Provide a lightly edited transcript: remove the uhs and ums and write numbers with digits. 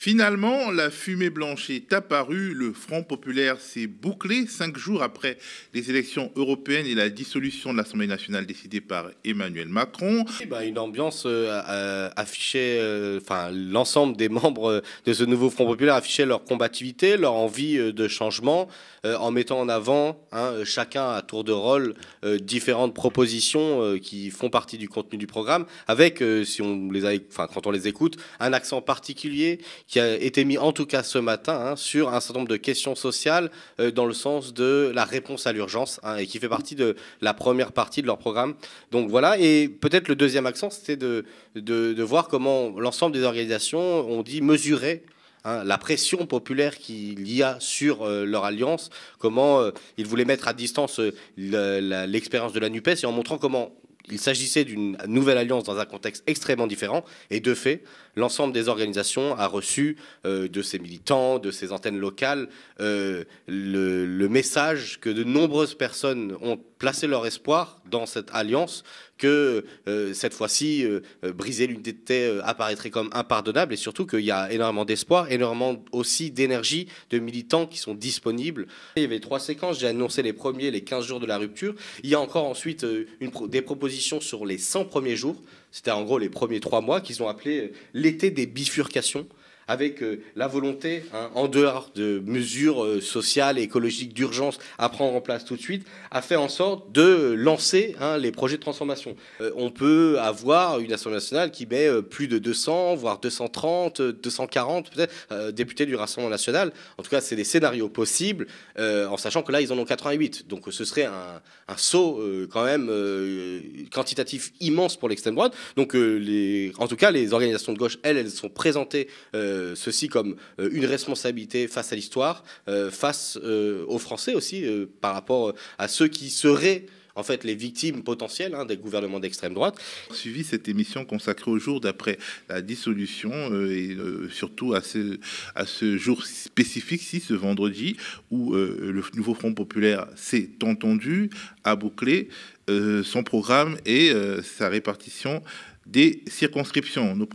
Finalement, la fumée blanche est apparue, le Front populaire s'est bouclé 5 jours après les élections européennes et la dissolution de l'Assemblée nationale décidée par Emmanuel Macron. Une ambiance affichait, l'ensemble des membres de ce nouveau Front populaire affichaient leur combativité, leur envie de changement, en mettant en avant chacun à tour de rôle différentes propositions qui font partie du contenu du programme, avec, quand on les écoute, un accent particulier qui a été mis en tout cas ce matin sur un certain nombre de questions sociales dans le sens de la réponse à l'urgence et qui fait partie de la première partie de leur programme. Donc voilà, et peut-être le deuxième accent, c'était de voir comment l'ensemble des organisations ont dit mesurer la pression populaire qu'il y a sur leur alliance, comment ils voulaient mettre à distance l'expérience de la NUPES et en montrant comment il s'agissait d'une nouvelle alliance dans un contexte extrêmement différent. Et de fait, l'ensemble des organisations a reçu de ses militants, de ses antennes locales, le message que de nombreuses personnes ont placé leur espoir dans cette alliance, que cette fois-ci, briser l'unité apparaîtrait comme impardonnable, et surtout qu'il y a énormément d'espoir, énormément aussi d'énergie, de militants qui sont disponibles. Il y avait 3 séquences, j'ai annoncé les premiers, les 15 jours de la rupture. Il y a encore ensuite des propositions sur les 100 premiers jours, c'était en gros les premiers 3 mois, qu'ils ont appelé l'été des bifurcations, avec la volonté, en dehors de mesures sociales et écologiques d'urgence à prendre en place tout de suite, à faire en sorte de lancer les projets de transformation. On peut avoir une Assemblée nationale qui met plus de 200, voire 230, 240 peut-être, députés du Rassemblement national. En tout cas, c'est des scénarios possibles, en sachant que là, ils en ont 88. Donc ce serait un saut quand même quantitatif immense pour l'extrême droite. Donc en tout cas, les organisations de gauche, elles sont présentées ceci comme une responsabilité face à l'histoire, face aux Français aussi, par rapport à ceux qui seraient en fait les victimes potentielles des gouvernements d'extrême droite. Suivi cette émission consacrée au jour d'après la dissolution et surtout à ce jour spécifique, ce vendredi, où le nouveau Front populaire s'est entendu, a bouclé son programme et sa répartition des circonscriptions. Nos